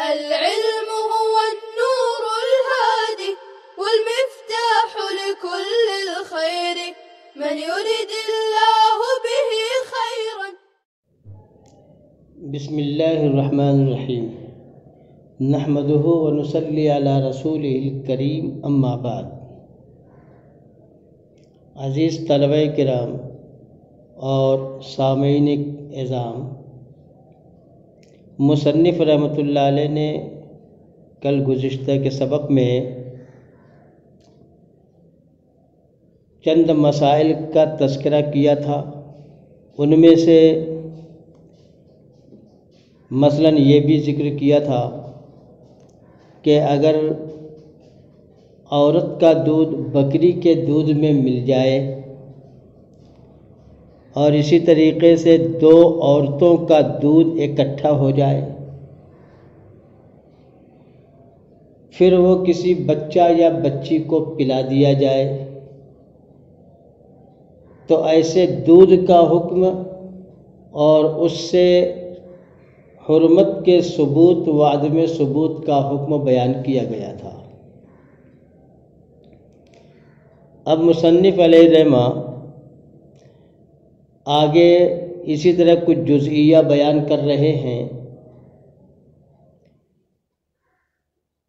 العلم هو النور الهادي والمفتاح لكل الخير من يرد الله به خيرا. بسم اللہ الرحمن الرحیم نحمده ونصلی علی رسولہ الکریم اما بعد. عزیز طلبہ کرام اور سامعین اعظام، مصنف رحمۃ اللہ علیہ نے کل گزشتہ کے سبق میں چند مسائل کا تذکرہ کیا تھا. ان میں سے مثلاً یہ بھی ذکر کیا تھا کہ اگر عورت کا دودھ بکری کے دودھ میں مل جائے اور اسی طریقے سے دو عورتوں کا دودھ اکٹھا ہو جائے، پھر وہ کسی بچہ یا بچی کو پلا دیا جائے، تو ایسے دودھ کا حکم اور اس سے حرمت کے ثبوت و عدم ثبوت کا حکم بیان کیا گیا تھا. اب مصنف علیہ الرحمہ آگے اسی طرح کچھ جزئیہ بیان کر رہے ہیں.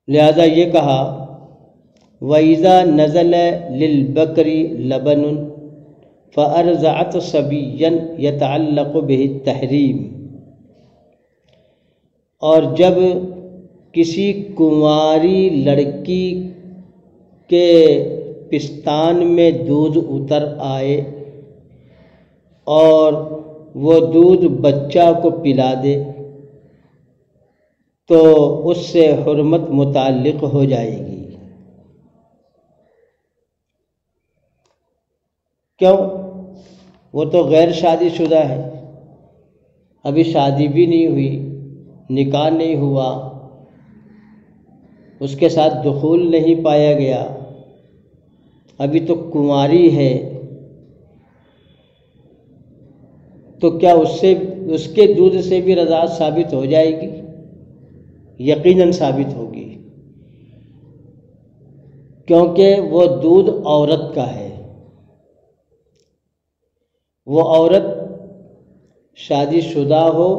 لہذا یہ کہا وَإِذَا نَزَلَ لِلْبَقْرِ لَبَنٌ فَأَرْضَعَتْ صَبِيًّا يَتَعَلَّقُ بِهِ التَّحْرِيمُ، اور جب کسی کنواری لڑکی کے پستان میں دودھ اتر آئے اور وہ دودھ بچہ کو پلا دے تو اس سے حرمت متعلق ہو جائے گی. کیوں؟ وہ تو غیر شادی شدہ ہے، ابھی شادی بھی نہیں ہوئی، نکاح نہیں ہوا، اس کے ساتھ دخول نہیں پایا گیا، ابھی تو کنواری ہے. تو کیا اس کے دودھ سے بھی رضاعت ثابت ہو جائے گی؟ یقیناً ثابت ہوگی، کیونکہ وہ دودھ عورت کا ہے. وہ عورت شادی شدہ ہو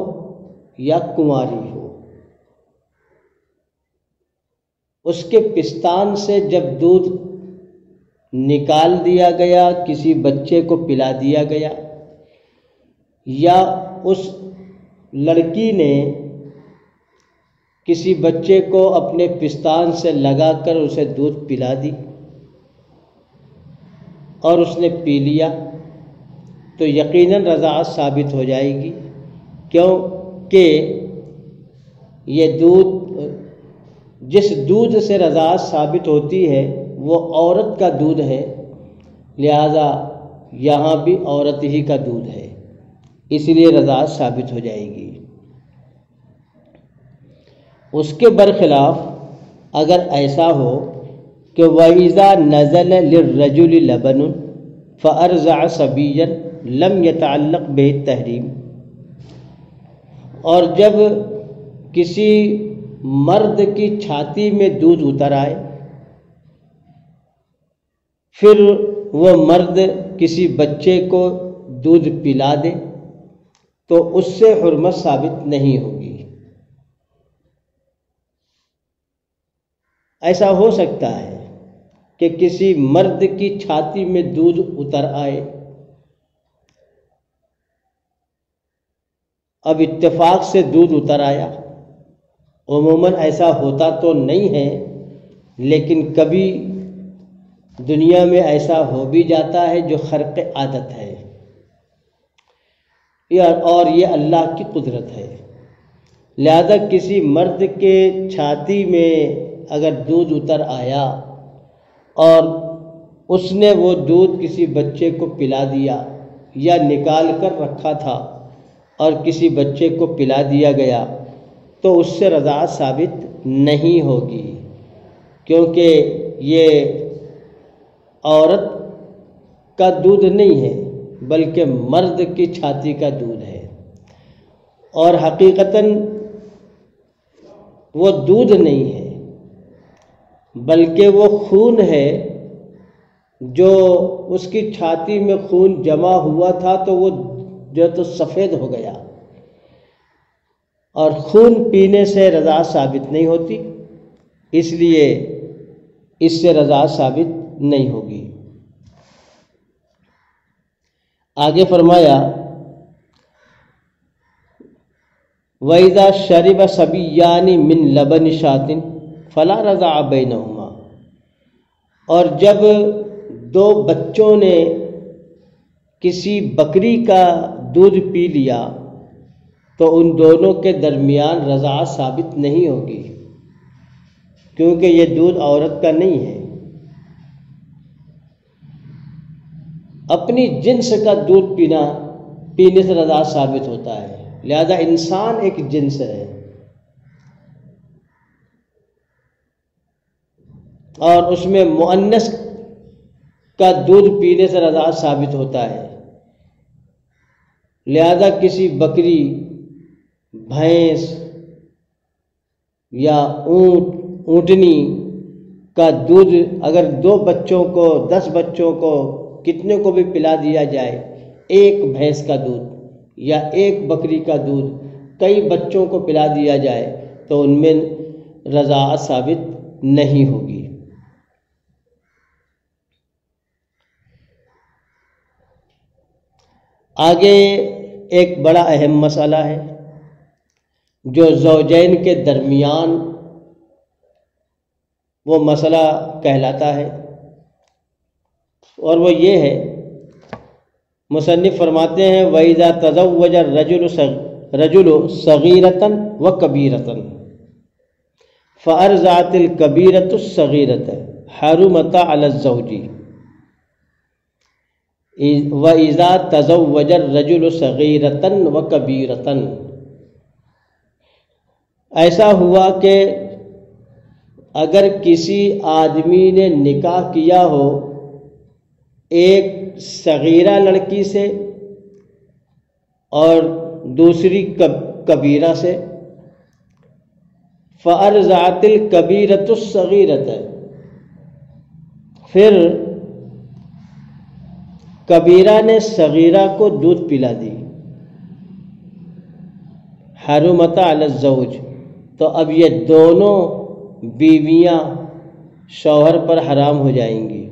یا کنواری ہو، اس کے پستان سے جب دودھ نکال دیا گیا، کسی بچے کو پلا دیا گیا، یا اس لڑکی نے کسی بچے کو اپنے پستان سے لگا کر اسے دودھ پلا دی اور اس نے پی لیا، تو یقیناً رضاعت ثابت ہو جائے گی. کیونکہ یہ دودھ، جس دودھ سے رضاعت ثابت ہوتی ہے وہ عورت کا دودھ ہے، لہذا یہاں بھی عورت ہی کا دودھ ہے، اس لیے رضاعت ثابت ہو جائے گی. اس کے برخلاف اگر ایسا ہو کہ وَإِذَا نَزَلَ لِلرَّجُلِ لَبَنٌ فَأَرْضَعَ صَبِيًّا لَمْ يَتَعَلَّقْ بِهِ التَّحْرِيمُ، اور جب کسی مرد کی چھاتی میں دودھ اتر آئے، پھر وہ مرد کسی بچے کو دودھ پلا دے تو اس سے حرمت ثابت نہیں ہوگی. ایسا ہو سکتا ہے کہ کسی مرد کی چھاتی میں دودھ اتر آئے، اب اتفاق سے دودھ اتر آیا، عموماً ایسا ہوتا تو نہیں ہے لیکن کبھی دنیا میں ایسا ہو بھی جاتا ہے جو خرق عادت ہے، اور یہ اللہ کی قدرت ہے. لہذا کسی مرد کے چھاتی میں اگر دودھ اتر آیا اور اس نے وہ دودھ کسی بچے کو پلا دیا یا نکال کر رکھا تھا اور کسی بچے کو پلا دیا گیا، تو اس سے رضاعت ثابت نہیں ہوگی، کیونکہ یہ عورت کا دودھ نہیں ہے بلکہ مرد کی چھاتی کا دودھ ہے. اور حقیقتاً وہ دودھ نہیں ہے بلکہ وہ خون ہے، جو اس کی چھاتی میں خون جمع ہوا تھا تو وہ جو تو سفید ہو گیا، اور خون پینے سے رضاعت ثابت نہیں ہوتی، اس لیے اس سے رضاعت ثابت نہیں ہوگی۔ آگے فرمایا وَإِذَا شَرِبَ صَبِيَّانِ مِن لَبَنِ شَاةٍ فَلَا رَضَعَ بَيْنَهُمَا، اور جب دو بچوں نے کسی بکری کا دودھ پی لیا تو ان دونوں کے درمیان رضاعت ثابت نہیں ہوگی، کیونکہ یہ دودھ عورت کا نہیں ہے۔ اپنی جنس کا دودھ پینے سے رضاعت ثابت ہوتا ہے، لہذا انسان ایک جنس ہے، اور اس میں مؤنث کا دودھ پینے سے رضاعت ثابت ہوتا ہے، لہذا کسی بکری، بھینس یا اونٹنی کا دودھ اگر 2 بچوں کو، 10 بچوں کو، کتنے کو بھی پلا دیا جائے، ایک بھینس کا دودھ یا ایک بکری کا دودھ کئی بچوں کو پلا دیا جائے تو ان میں رضاعت ثابت نہیں ہوگی۔ آگے ایک بڑا اہم مسئلہ ہے جو زوجین کے درمیان وہ مسئلہ کہلاتا ہے، اور وہ یہ ہے، مصنف فرماتے ہیں وَإِذَا تَزَوَّجَ الرَّجُلُ صَغِيرَةً وَكَبِيرَةً فَأَرْضَعَتِ الْكَبِيرَةُ الصَّغِيرَةَ حَرُمَتَ عَلَى الزَّوْجِ وَإِذَا تَزَوَّجَ الرَّجُلُ صَغِيرَةً وَكَبِيرَةً، ایسا ہوا کہ اگر کسی آدمی نے نکاح کیا ہو ایک صغیرہ لڑکی سے اور دوسری کبیرہ سے، فَأَرْضَعَتِ الْكَبِيرَةُ الصَّغِيرَةَ، پھر کبیرہ نے صغیرہ کو دودھ پلا دی، حرمت علی الزوج، تو اب یہ دونوں بیویاں شوہر پر حرام ہو جائیں گی۔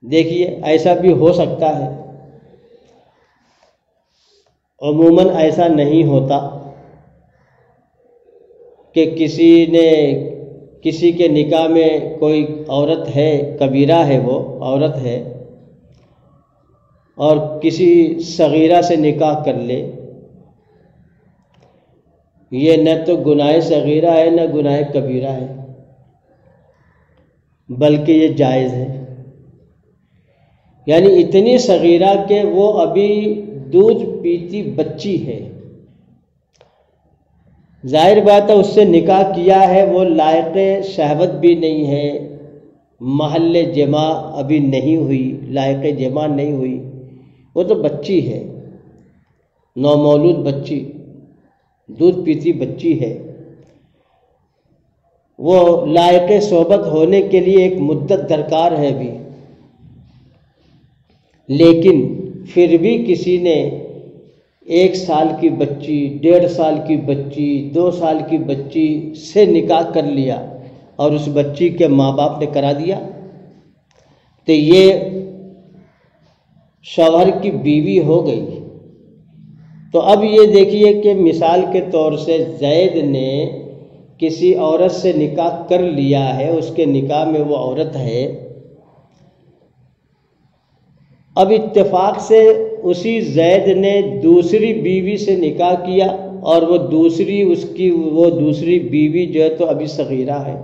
دیکھیے ایسا بھی ہو سکتا ہے، عموماً ایسا نہیں ہوتا کہ کسی کے نکاح میں کوئی عورت ہے، کبیرہ ہے، وہ عورت ہے اور کسی صغیرہ سے نکاح کر لے، یہ نہ تو گناہ صغیرہ ہے نہ گناہ کبیرہ ہے، بلکہ یہ جائز ہے، یعنی اتنی صغیرہ کہ وہ ابھی دودھ پیتی بچی ہے، ظاہر بات ہے اس سے نکاح کیا ہے، وہ لائق شہوت بھی نہیں ہے، محل جماع ابھی نہیں ہوئی، لائق جماع نہیں ہوئی، وہ تو بچی ہے، نومولود بچی، دودھ پیتی بچی ہے، وہ لائق صحبت ہونے کے لیے ایک مدت درکار ہے بھی، لیکن پھر بھی کسی نے 1 سال کی بچی، 1.5 سال کی بچی، 2 سال کی بچی سے نکاح کر لیا اور اس بچی کے ماں باپ نے کرا دیا تو یہ شوہر کی بیوی ہو گئی۔ تو اب یہ دیکھیے کہ مثال کے طور سے زید نے کسی عورت سے نکاح کر لیا ہے، اس کے نکاح میں وہ عورت ہے، اب اتفاق سے اسی زید نے دوسری بیوی سے نکاح کیا اور وہ دوسری بیوی جو ہے تو ابھی صغیرہ ہے، 1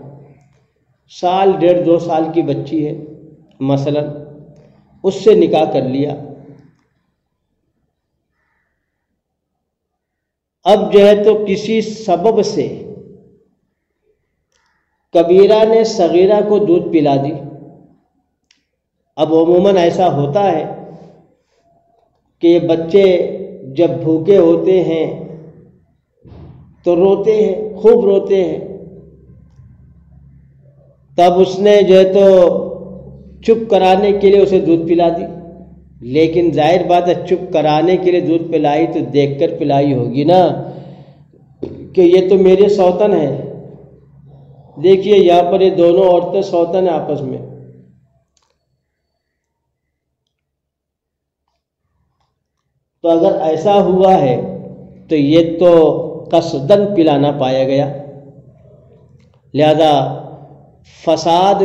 سال 1.5 2 سال کی بچی ہے مثلا، اس سے نکاح کر لیا، اب جو ہے تو کسی سبب سے کبیرہ نے صغیرہ کو دودھ پلا دی۔ اب عموماً ایسا ہوتا ہے کہ یہ بچے جب بھوکے ہوتے ہیں تو روتے ہیں، خوب روتے ہیں، تب اس نے جو ہے تو چپ کرانے کے لیے اسے دودھ پلا دی، لیکن ظاہر بات ہے چپ کرانے کے لیے دودھ پلائی تو دیکھ کر پلائی ہوگی نا کہ یہ تو میرے سوتن ہے۔ دیکھیے یہاں پر یہ دونوں عورتیں سوتن ہیں آپس میں، تو اگر ایسا ہوا ہے تو یہ تو قصدن پلانا پایا گیا، لہذا فساد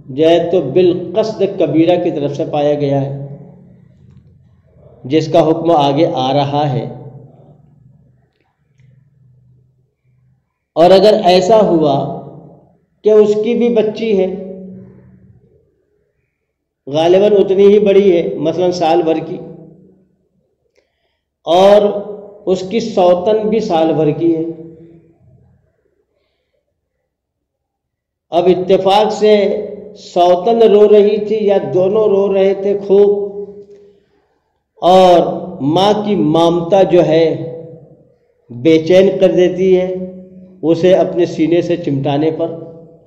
جو ہے تو بالقصد کبیرہ کی طرف سے پایا گیا ہے، جس کا حکم آگے آ رہا ہے۔ اور اگر ایسا ہوا کہ اس کی بھی بچی ہے، غالباً اتنی ہی بڑی ہے، مثلا سال بھر کی، اور اس کی سوتن بھی سال بھر کی ہے، اب اتفاق سے سوتن رو رہی تھی یا دونوں رو رہے تھے خوب، اور ماں کی مامتا جو ہے بے چین کر دیتی ہے اسے اپنے سینے سے چمٹانے پر،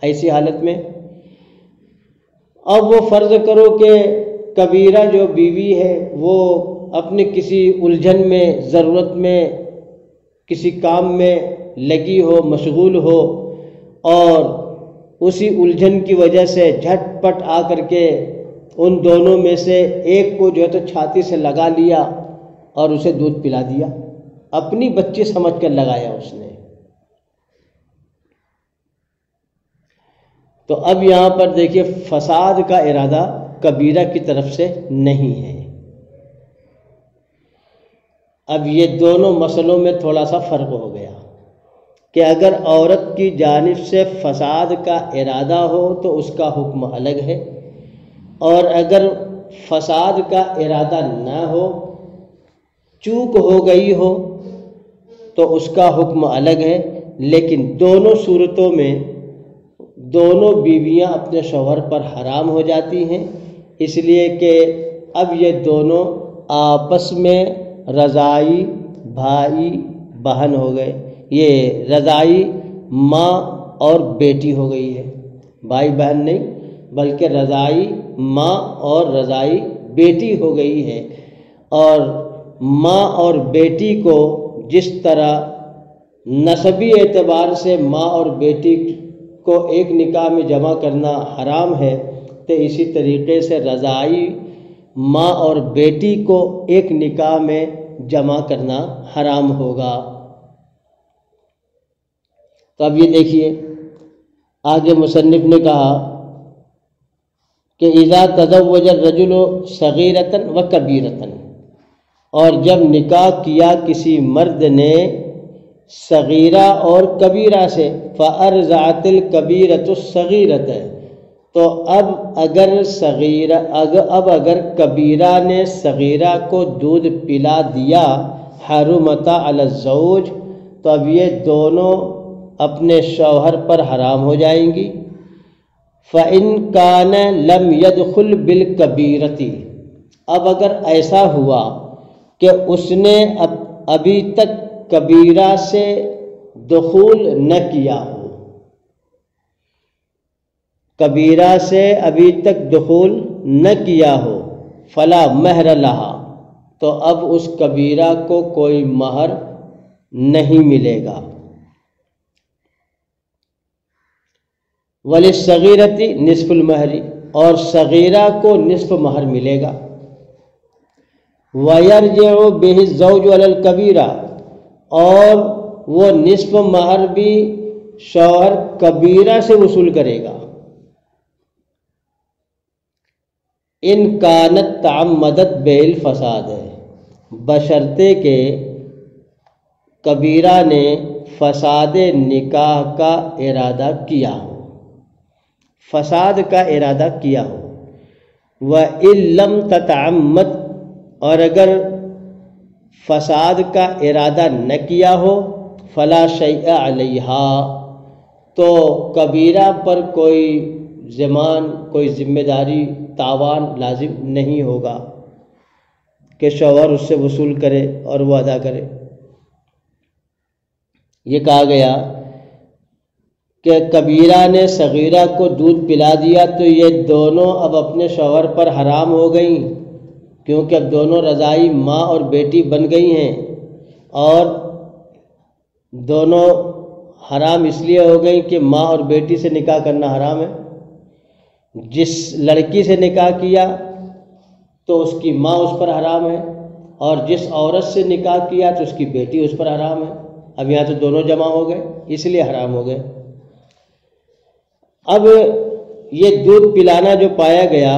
ایسی حالت میں اب وہ فرض کرو کہ کبیرہ جو بیوی ہے وہ اپنے کسی الجھن میں، ضرورت میں، کسی کام میں لگی ہو، مشغول ہو، اور اسی الجھن کی وجہ سے جھٹ پٹ آ کر کے ان دونوں میں سے ایک کو جو ہے تو چھاتی سے لگا لیا اور اسے دودھ پلا دیا، اپنی بچی سمجھ کر لگایا اس نے۔ تو اب یہاں پر دیکھیے فساد کا ارادہ کبیرہ کی طرف سے نہیں ہے۔ اب یہ دونوں مسئلوں میں تھوڑا سا فرق ہو گیا کہ اگر عورت کی جانب سے فساد کا ارادہ ہو تو اس کا حکم الگ ہے، اور اگر فساد کا ارادہ نہ ہو، چوک ہو گئی ہو، تو اس کا حکم الگ ہے۔ لیکن دونوں صورتوں میں دونوں بیویاں اپنے شوہر پر حرام ہو جاتی ہیں، اس لیے کہ اب یہ دونوں آپس میں رضائی بھائی بہن ہو گئے، یہ رضائی ماں اور بیٹی ہو گئی ہے، بھائی بہن نہیں بلکہ رضائی ماں اور رضائی بیٹی ہو گئی ہے۔ اور ماں اور بیٹی کو جس طرح نسبی اعتبار سے ماں اور بیٹی کو ایک نکاح میں جمع کرنا حرام ہے، تو اسی طریقے سے رضائی ماں اور بیٹی کو ایک نکاح میں جمع کرنا حرام ہوگا۔ تو اب یہ دیکھیے آگے مصنف نے کہا کہ اذا تزوج الرجل صغیرۃ و کبیرۃ، اور جب نکاح کیا کسی مرد نے صغیرہ اور کبیرہ سے، فأرضعت الکبیرۃ الصغیرۃ، تو اب اگر کبیرہ نے صغیرہ کو دودھ پلا دیا، حرمتا علی الزوج، تو اب یہ دونوں اپنے شوہر پر حرام ہو جائیں گی۔ فإن کان لم يدخل بالکبیرۃ، اب اگر ایسا ہوا کہ اس نے ابھی تک کبیرہ سے دخول نہ کیا ہو، کبیرہ سے ابھی تک دخول نہ کیا ہو، فلا مہر لہا، تو اب اس کبیرہ کو کوئی مہر نہیں ملے گا۔ وللصغیرۃ نصف المہر، اور صغیرہ کو نصف مہر ملے گا۔ وَيَرْجِعُ بِهِ الزَّوْجُ عَلَى الْكَبِيرَةِ، اور وہ نصف مہر بھی شوہر کبیرہ سے وصول کرے گا۔ ان کانت تعمدت بالفساد، بشرطے کہ کبیرہ نے فساد نکاح کا ارادہ کیا ہو، فساد کا ارادہ کیا ہو۔ وَإِن لَّمْ تَتَعَمَّدْ، اور اگر فساد کا ارادہ نہ کیا ہو، فلا شیء علیہا، تو کبیرہ پر کوئی ضمان، کوئی ذمہ داری، تاوان لازم نہیں ہوگا۔ کہ شوہر اس سے وصول کرے اور وہ ادا کرے۔ یہ کہا گیا کہ کبیرہ نے صغیرہ کو دودھ پلا دیا تو یہ دونوں اب اپنے شوہر پر حرام ہو گئیں، کیونکہ اب دونوں رضائی ماں اور بیٹی بن گئی ہیں، اور دونوں حرام اس لیے ہو گئیں کہ ماں اور بیٹی سے نکاح کرنا حرام ہے۔ جس لڑکی سے نکاح کیا تو اس کی ماں اس پر حرام ہے، اور جس عورت سے نکاح کیا تو اس کی بیٹی اس پر حرام ہے۔ اب یہاں تو دونوں جمع ہو گئے، اس لیے حرام ہو گئے۔ اب یہ دودھ پلانا جو پایا گیا،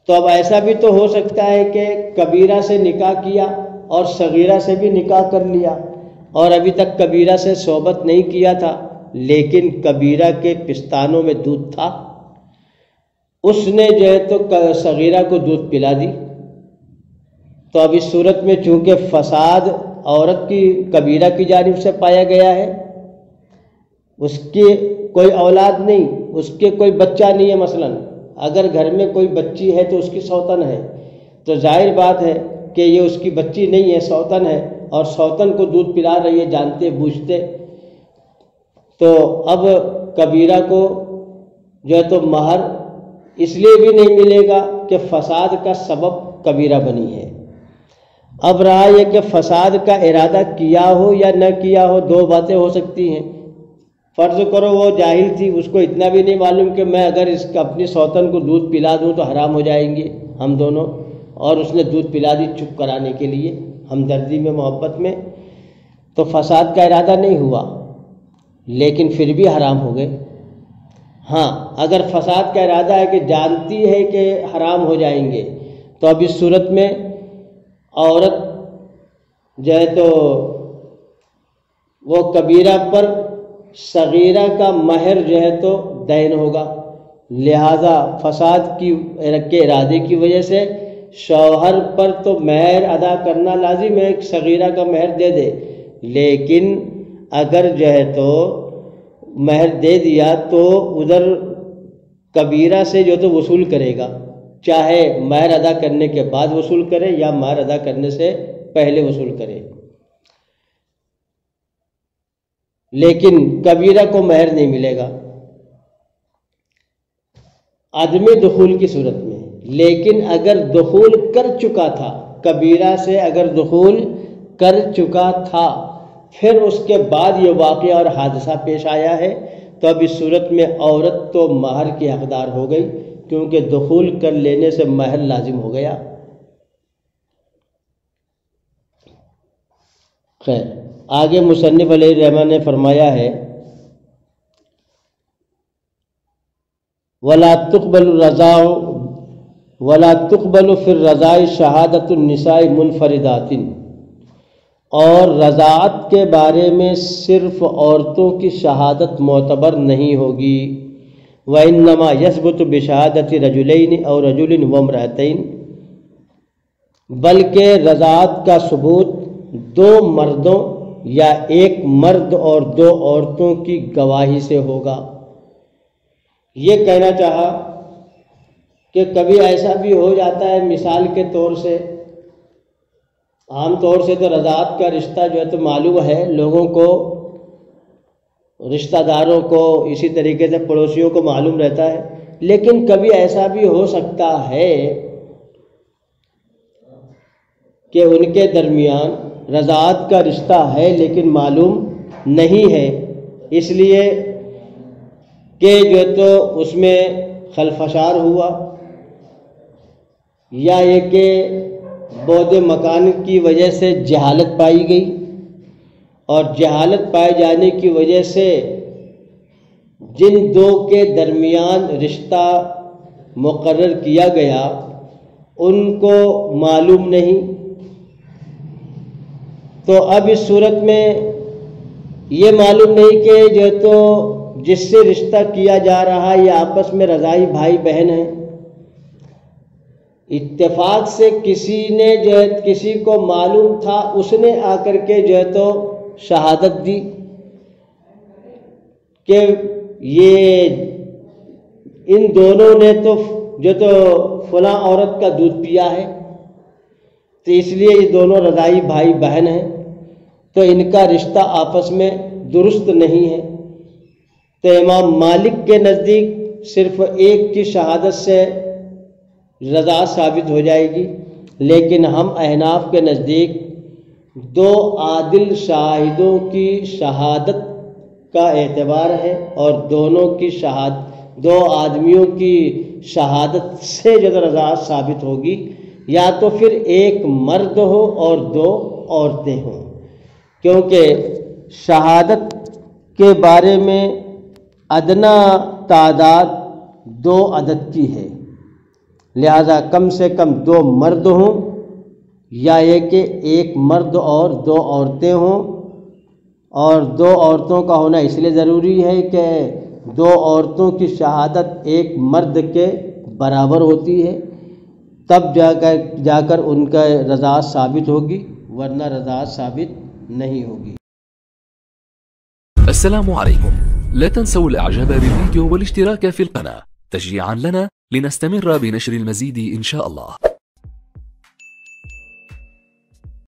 تو اب ایسا بھی تو ہو سکتا ہے کہ کبیرہ سے نکاح کیا اور صغیرہ سے بھی نکاح کر لیا، اور ابھی تک کبیرہ سے صحبت نہیں کیا تھا، لیکن کبیرہ کے پستانوں میں دودھ تھا، اس نے جو ہے تو صغیرہ کو دودھ پلا دی۔ تو اب اس صورت میں چونکہ فساد عورت کی کبیرہ کی جانب سے پایا گیا ہے، اس کی کوئی اولاد نہیں، اس کے کوئی بچہ نہیں ہے، مثلا اگر گھر میں کوئی بچی ہے تو اس کی سوتن ہے، تو ظاہر بات ہے کہ یہ اس کی بچی نہیں ہے، سوتن ہے، اور سوتن کو دودھ پلا رہی ہے جانتے بوجھتے، تو اب کبیرہ کو جو ہے تو مہر اس لیے بھی نہیں ملے گا کہ فساد کا سبب کبیرہ بنی ہے۔ اب رہا یہ کہ فساد کا ارادہ کیا ہو یا نہ کیا ہو، دو باتیں ہو سکتی ہیں۔ فرض کرو وہ جاہل تھی، اس کو اتنا بھی نہیں معلوم کہ میں اگر اپنی سوتن کو دودھ پلا دوں تو حرام ہو جائیں گے ہم دونوں، اور اس نے دودھ پلا دی چپ کرانے کے لیے، ہمدردی میں، محبت میں، تو فساد کا ارادہ نہیں ہوا، لیکن پھر بھی حرام ہو گئے۔ ہاں اگر فساد کا ارادہ ہے کہ جانتی ہے کہ حرام ہو جائیں گے، تو اب اس صورت میں عورت جو ہے تو وہ کبیرہ پر صغیرہ کا مہر جو ہے تو دین ہوگا، لہذا فساد کے ارادے کی وجہ سے شوہر پر تو مہر ادا کرنا لازم ہے، صغیرہ کا مہر دے دے، لیکن اگر جو ہے تو مہر دے دیا تو ادھر کبیرہ سے جو تو وصول کرے گا، چاہے مہر ادا کرنے کے بعد وصول کرے یا مہر ادا کرنے سے پہلے وصول کرے، لیکن کبیرہ کو مہر نہیں ملے گا عدم دخول کی صورت میں۔ لیکن اگر دخول کر چکا تھا، کبیرہ سے اگر دخول کر چکا تھا، پھر اس کے بعد یہ واقعہ اور حادثہ پیش آیا ہے، تو اب اس صورت میں عورت تو مہر کی حقدار ہو گئی، کیونکہ دخول کر لینے سے مہر لازم ہو گیا۔ خیر، آگے مصنف علیہ الرحمہ نے فرمایا ہے وَلَا تُقْبَلُ فِي الرَّضَاعِ شَهَادَةُ النِّسَاءِ مُنْفَرِدَاتٍ، اور رضاعت کے بارے میں صرف عورتوں کی شہادت معتبر نہیں ہوگی، وَإِنَّمَا يَثْبُتُ بِشَهَادَةِ رَجُلَيْنِ أَوْ رَجُلٍ وَامْرَأَتَيْنِ، بلکہ رضاعت کا ثبوت دو مردوں یا ایک مرد اور دو عورتوں کی گواہی سے ہوگا۔ یہ کہنا چاہا کہ کبھی ایسا بھی ہو جاتا ہے، مثال کے طور سے، عام طور سے تو رضاعت کا رشتہ جو ہے تو معلوم ہے لوگوں کو، رشتہ داروں کو، اسی طریقے سے پڑوسیوں کو معلوم رہتا ہے، لیکن کبھی ایسا بھی ہو سکتا ہے کہ ان کے درمیان رضاعت کا رشتہ ہے لیکن معلوم نہیں ہے، اس لیے کہ جو ہے تو اس میں خلفشار ہوا، یا یہ کہ بعد مکان کی وجہ سے جہالت پائی گئی، اور جہالت پائے جانے کی وجہ سے جن دو کے درمیان رشتہ مقرر کیا گیا ان کو معلوم نہیں، تو اب اس صورت میں یہ معلوم نہیں کہ جو تو جس سے رشتہ کیا جا رہا ہے یہ آپس میں رضائی بھائی بہن ہیں، اتفاق سے کسی نے جو ہے کسی کو معلوم تھا، اس نے آ کر کے جو ہے تو شہادت دی کہ یہ ان دونوں نے تو جو تو فلاں عورت کا دودھ پیا ہے، تو اس لیے یہ دونوں رضائی بھائی بہن ہیں، تو ان کا رشتہ آپس میں درست نہیں ہے۔ تو امام مالک کے نزدیک صرف ایک کی شہادت سے رضا ثابت ہو جائے گی، لیکن ہم احناف کے نزدیک دو عادل شاہدوں کی شہادت کا اعتبار ہے، اور دو آدمیوں کی شہادت سے جب رضا ثابت ہوگی، یا تو پھر ایک مرد ہو اور دو عورتیں ہوں، کیونکہ شہادت کے بارے میں ادنا تعداد 2 عدد کی ہے، لہذا کم سے کم 2 مرد ہوں، یا یہ کہ ایک مرد اور 2 عورتیں ہوں۔ اور 2 عورتوں کا ہونا اس لیے ضروری ہے کہ 2 عورتوں کی شہادت ایک مرد کے برابر ہوتی ہے، تب جا کر ان کا رضا ثابت ہوگی، ورنہ رضا ثابت نہیں ہوگی۔ السلام عليكم، لا تنسوا الاعجاب بالفيديو والاشتراك في القناة تشجيعا لنا لنستمر بنشر المزيد إن شاء الله.